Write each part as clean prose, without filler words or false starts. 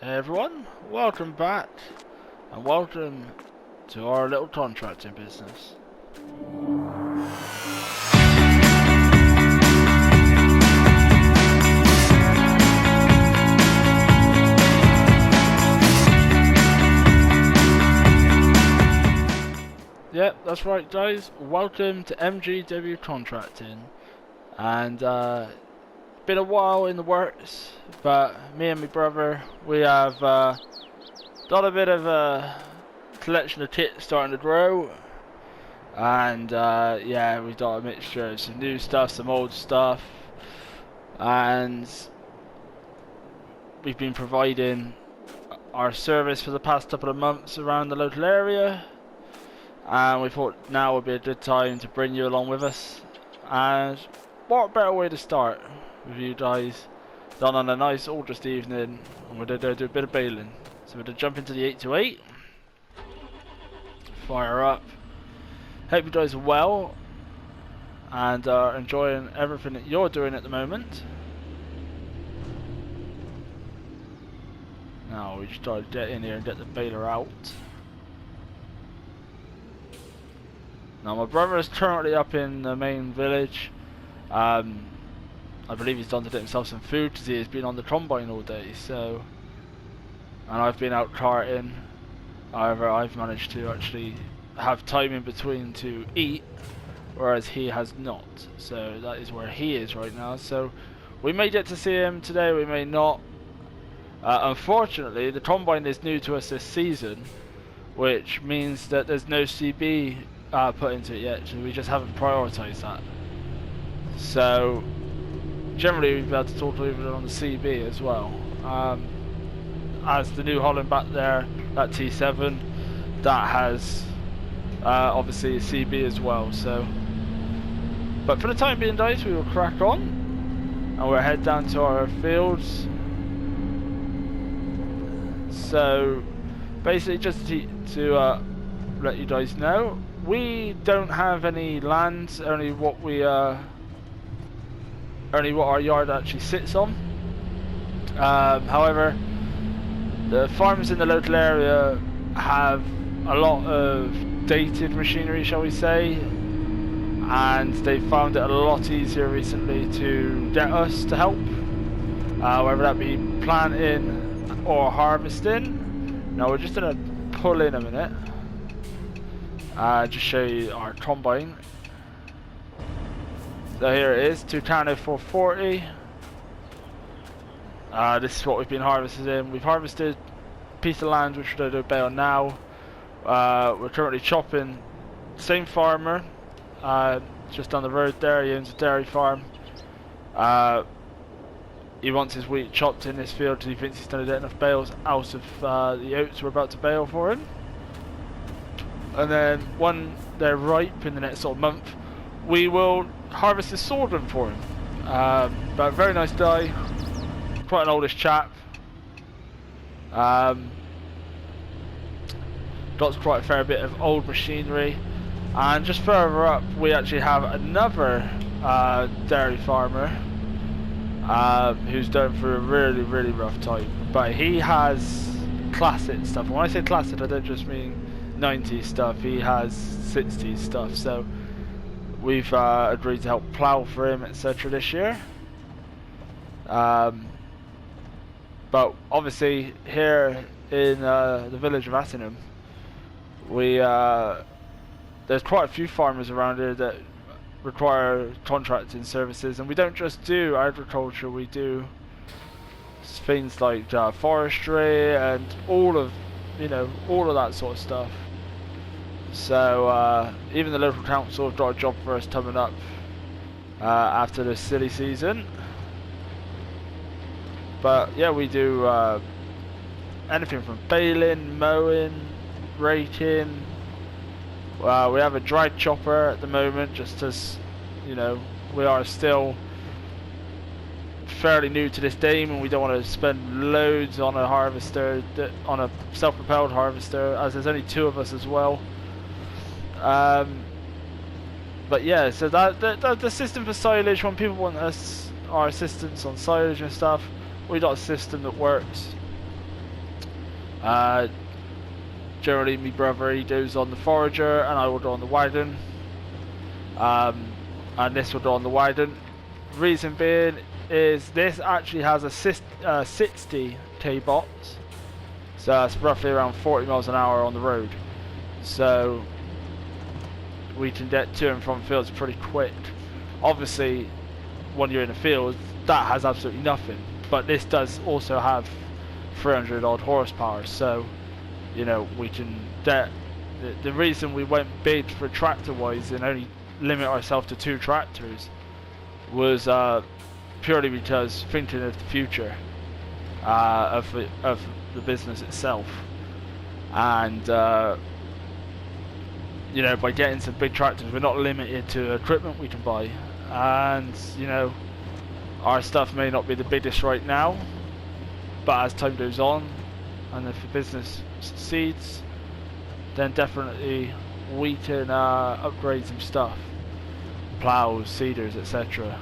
Hey everyone, welcome back and welcome to our little contracting business. Yep, that's right guys, welcome to MGW Contracting. And been a while in the works, but me and my brother, we have got a bit of a collection of kit starting to grow. And yeah, we've got a mixture of some new stuff, some old stuff, and we've been providing our service for the past couple of months around the local area, and we thought now would be a good time to bring you along with us. And what better way to start with you guys than on a nice August evening, and we're going to do a bit of bailing. So we're going to jump into the 828, fire up. Hope you guys are well and are enjoying everything that you're doing at the moment. Now we just try to get in here and get the baler out. Now my brother is currently up in the main village. I believe he's done to get himself some food because he has been on the combine all day. So, and I've been out carting. However, I've managed to actually have time in between to eat, whereas he has not. So that is where he is right now. So we may get to see him today, we may not. Unfortunately, the combine is new to us this season, which means that there's no CB put into it yet, so we just haven't prioritised that. So generally we've had to talk to even on the CB as well. As the New Holland back there, that T7, that has obviously a CB as well. So, but for the time being guys, we will crack on and we'll head down to our fields. So basically just to let you guys know, we don't have any land, only what our yard actually sits on. However, the farms in the local area have a lot of dated machinery, shall we say, and they found it a lot easier recently to get us to help, whether that be planting or harvesting. Now we're just going to pull in a minute, just show you our combine. So here it is, Tucano 440. This is what we've been harvesting. We've harvested a piece of land which we're going to bale now. We're currently chopping. Same farmer, just down the road there. He owns a dairy farm. He wants his wheat chopped in this field because he thinks he's going to get enough bales out of the oats we're about to bale for him. And then when they're ripe in the next sort of month, we will harvest his sorghum for him. But a very nice guy, quite an oldish chap. Got quite a fair bit of old machinery. And just further up, we actually have another dairy farmer who's going through a really, really rough time. But he has classic stuff. And when I say classic, I don't just mean 90s stuff. He has 60s stuff. So we've agreed to help plough for him, etc. this year. But obviously here in the village of Attingham, there's quite a few farmers around here that require contracting services, and we don't just do agriculture, we do things like forestry and all of that sort of stuff. So even the local council have got a job for us coming up after this silly season. But yeah, we do anything from baling, mowing, raking. We have a dry chopper at the moment, just as you know, we are still fairly new to this game, and we don't want to spend loads on a harvester, on a self-propelled harvester, as there's only two of us as well. But yeah, so the system for silage, when people want our assistance on silage and stuff, we got a system that works. Uh, Generally, my brother, he does on the forager, and I will do on the wagon. And this will do on the wagon. Reason being is this actually has a 60 T-bots, so that's roughly around 40 miles an hour on the road. So we can get to and from fields pretty quick. Obviously, when you're in the field, that has absolutely nothing. But this does also have 300 odd horsepower, so you know we can get. The reason we went big for tractor-wise and only limit ourselves to 2 tractors was purely because thinking of the future of the business itself, and you know, by getting some big tractors, we're not limited to equipment we can buy, and you know, our stuff may not be the biggest right now, but as time goes on, and if the business succeeds, then definitely we can upgrade some stuff, plows, seeders, etc.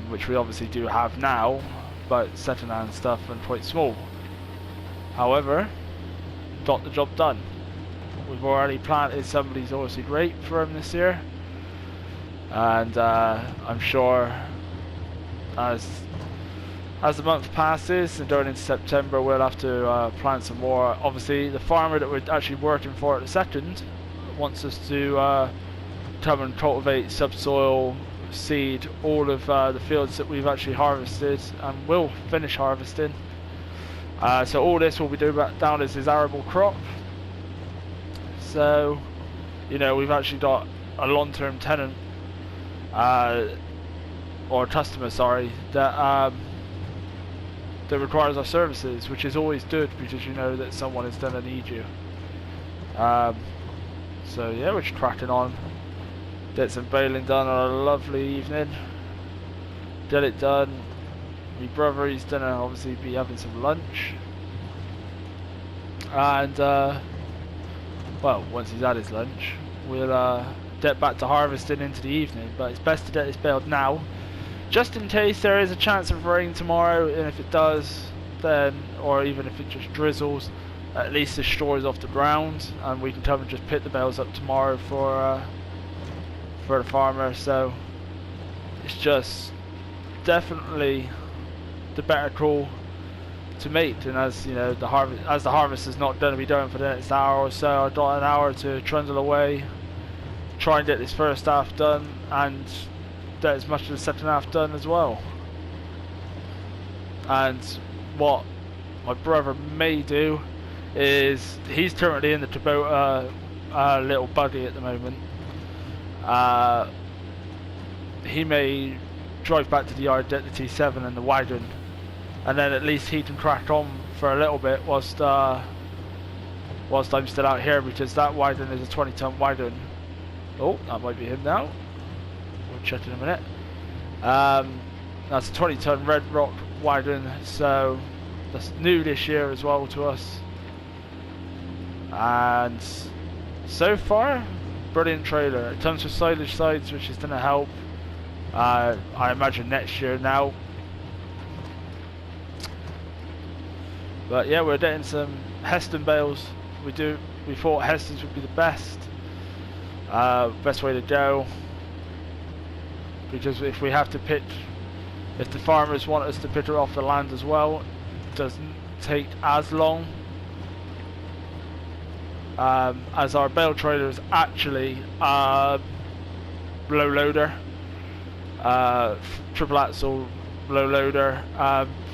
Which we obviously do have now, but second-hand stuff and quite small. However, got the job done. We've already planted somebody's oilseed rape for him this year, and I'm sure as the month passes and going into September, we'll have to plant some more. Obviously, the farmer that we're actually working for at the second wants us to come and cultivate subsoil, seed all of the fields that we've actually harvested and will finish harvesting. So all this will be down as his arable crop. So, you know, we've actually got a long-term tenant, or customer, sorry, that requires our services, which is always good because you know that someone is going to need you. So yeah, we're just cracking on. Get some baling done on a lovely evening. Get it done. My brother, he's gonna obviously be having some lunch. And well, once he's had his lunch, we'll get back to harvesting into the evening. But it's best to get this baled now, just in case there is a chance of rain tomorrow. And if it does, then, or even if it just drizzles, at least the straw is off the ground, and we can come and just pick the bales up tomorrow for the farmer. So it's just definitely the better call to make. And as you know, the harvest is not going to be done for the next hour or so, I've got an hour to trundle away, try and get this first half done, and get as much of the second half done as well. And what my brother may do is, he's currently in the Kubota little buggy at the moment. He may drive back to the yard, get the T7 and the wagon, and then at least he can crack on for a little bit whilst I'm still out here, because that wagon is a 20-ton wagon. Oh, that might be him now. We'll check in a minute. That's a 20-ton Red Rock wagon, so that's new this year as well to us. And so far, brilliant trailer. It comes with silage sides, which is going to help, I imagine, next year now. But yeah, we're getting some Heston bales. We thought Heston's would be the best way to go, because if we have to pick, if the farmers want us to pick it off the land as well, it doesn't take as long. As our bale trailer is actually low loader, triple axle low loader,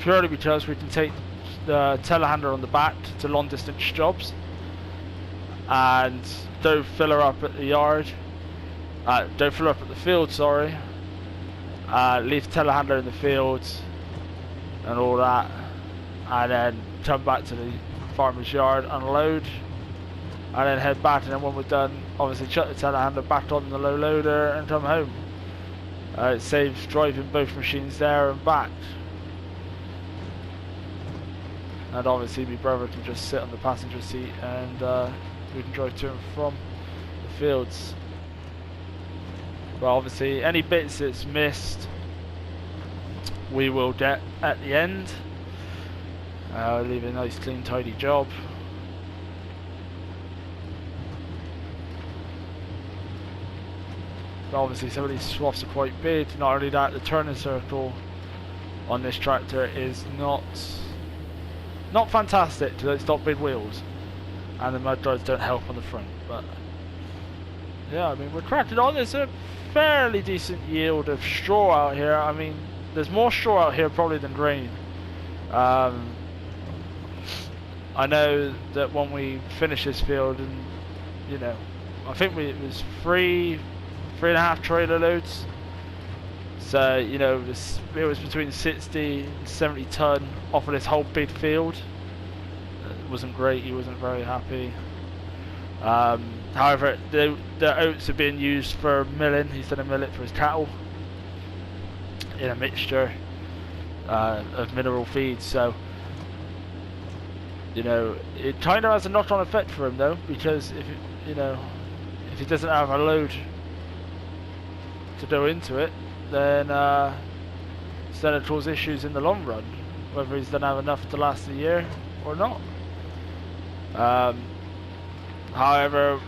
purely because we can take the telehandler on the back to long distance jobs and don't fill her up at the yard, don't fill her up at the field, sorry, leave the telehandler in the field and all that, and then come back to the farmer's yard, unload, and then head back. And then when we're done, obviously chuck the telehandler back on the low loader and come home. It saves driving both machines there and back. And obviously my brother can just sit on the passenger seat and we can drive to and from the fields. But obviously any bits that's missed we will get at the end. Leave a nice clean tidy job. But obviously some of these swaths are quite big. Not only that, the turning circle on this tractor is not fantastic to it's got big wheels, and the mud guards don't help on the front. But yeah, I mean, we're cracking on. There's a fairly decent yield of straw out here. I mean, there's more straw out here probably than grain. I know that when we finish this field, and you know, I think it was three and a half trailer loads. So you know, it was between 60 and 70 ton off of this whole big field. It wasn't great. He wasn't very happy. However, the oats are being used for milling. He's done a millet for his cattle in a mixture of mineral feeds. So you know, it kind of has a knock-on effect for him though, because if he doesn't have a load to go into it, then it's going to cause issues in the long run, whether he's going to have enough to last a year or not. However,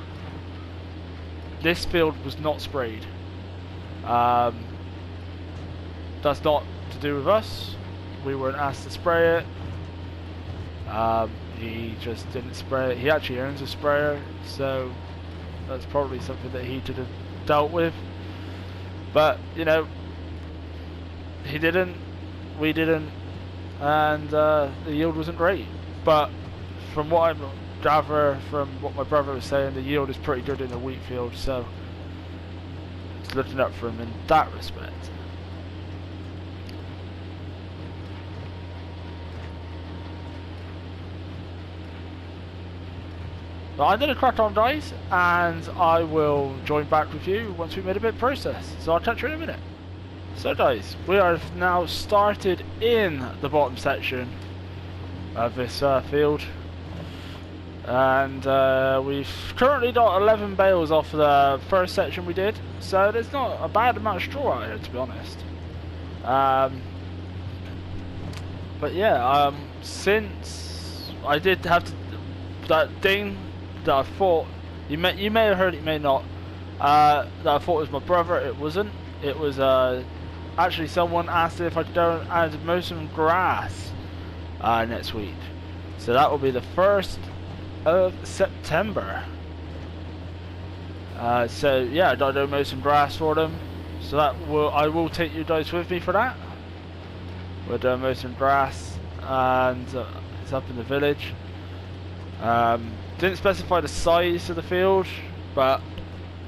this field was not sprayed. That's not to do with us. We weren't asked to spray it. He just didn't spray it. He actually owns a sprayer, so that's probably something that he could have dealt with. But you know, he didn't, we didn't, and the yield wasn't great. But from what I gather from what my brother was saying, the yield is pretty good in the wheat field, so it's looking up for him in that respect. But I'm going to crack on, guys, and I will join back with you once we've made a bit of process. So I'll catch you in a minute. So guys, we are now started in the bottom section of this field, and we've currently got 11 bales off the first section we did, so there's not a bad amount of straw out here, to be honest. But yeah, since I did have to, that ding that I thought, you may have heard it, you may not, that I thought was my brother. It wasn't. It was actually someone asked if I could go and mow some grass next week. So that will be the 1st of September. So yeah, I gotta go mow some grass for them. So I will take you guys with me for that. We'll go mow some grass, and it's up in the village. Didn't specify the size of the field, but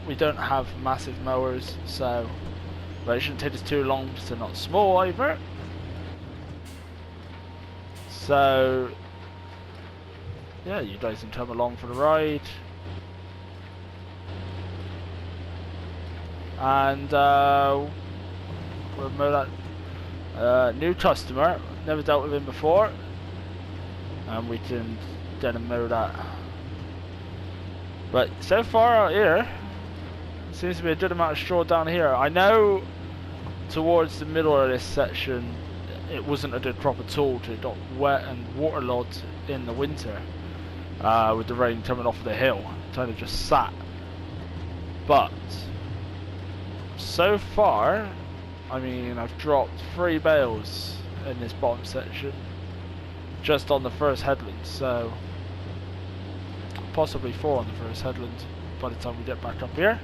we don't have massive mowers, so but it shouldn't take us too long because they're not small either. So yeah, you guys can come along for the ride, and we'll mow that new customer. Never dealt with him before, and we can then mow that. But so far out here, seems to be a good amount of straw down here. I know towards the middle of this section it wasn't a good crop at all. It got wet and waterlogged in the winter with the rain coming off of the hill. It kind of just sat. But so far, I mean, I've dropped 3 bales in this bottom section just on the first headland, so possibly 4 on the first headland by the time we get back up here.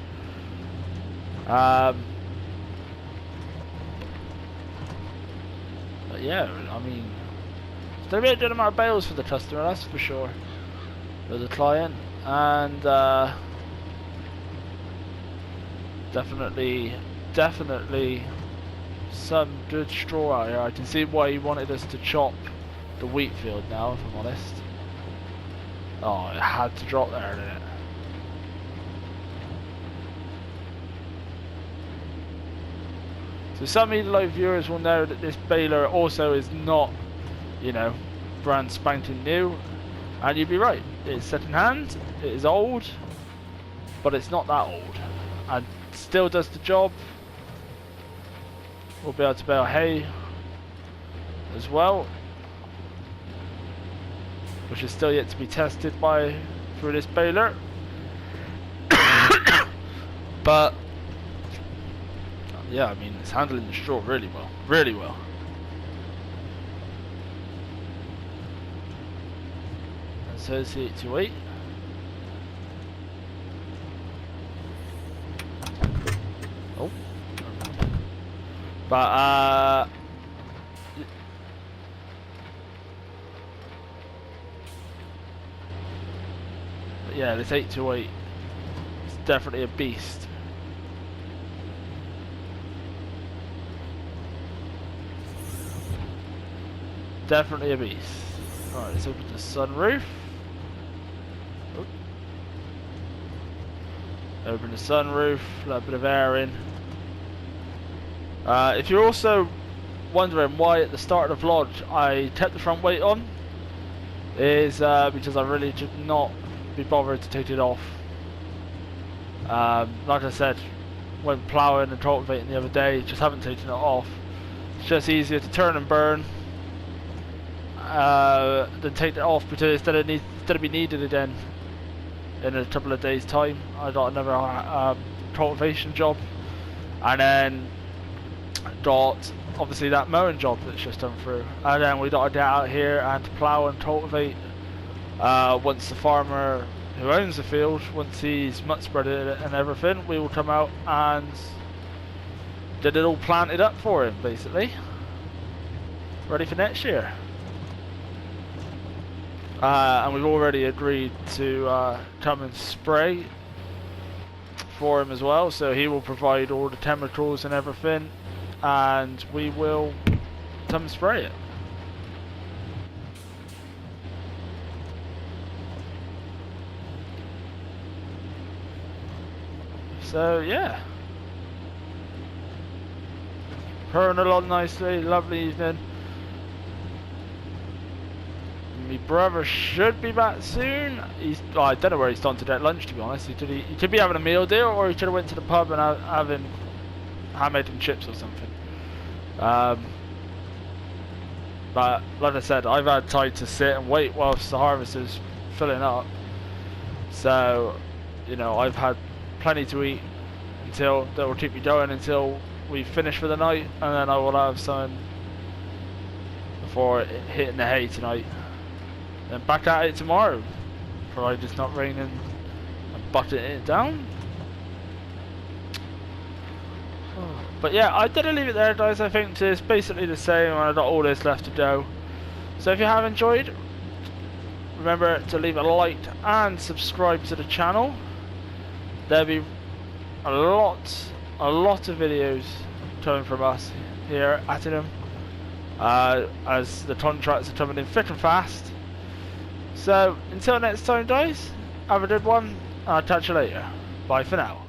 But yeah, I mean, it's going to be a good amount of bales for the customer, that's for sure, for the client, and definitely some good straw out here. I can see why he wanted us to chop the wheat field now, if I'm honest. Oh, it had to drop there, didn't it? So some Elite viewers will know that this baler also is not, you know, brand spanking new, and you'd be right. It's second hand, it is old, but it's not that old, and still does the job. We'll be able to bale hay as well. which is still yet to be tested through this baler. But yeah, I mean, it's handling the straw really well, really well. And so it's the 828. Oh, but yeah, this 828 is definitely a beast. Definitely a beast. Alright, let's open the sunroof. Oh. Open the sunroof, a little bit of air in. If you're also wondering why at the start of the vlog I kept the front weight on, is because I really did not be bothered to take it off. Like I said, when ploughing and cultivating the other day, just haven't taken it off. It's just easier to turn and burn than take it off, because instead of be needed again in a couple of days' time, I got another cultivation job, and then got obviously that mowing job that's just done through, and then we got to get out here and plough and cultivate. Once the farmer who owns the field, once he's mud spreaded it and everything, we will come out and get it all planted up for him, basically, ready for next year. And we've already agreed to come and spray for him as well, so he will provide all the chemicals and everything, and we will come and spray it. So yeah, purring along nicely, lovely evening. My brother should be back soon. I don't know where he's gone to get lunch, to be honest. He could be having a meal deal, or he could have went to the pub and having ham, egg and chips or something. But like I said, I've had time to sit and wait whilst the harvest is filling up. So, you know, I've had plenty to eat that will keep me going until we finish for the night, and then I will have some before hitting the hay tonight. Then back at it tomorrow, provided it's not raining and butting it down. But yeah, I did leave it there, guys. I think it's basically the same, and I've got all this left to go. So if you have enjoyed, remember to leave a like and subscribe to the channel. There'll be a lot of videos coming from us here at Ep.1 as the contracts are coming in thick and fast. So until next time, guys, have a good one. I'll catch you later. Bye for now.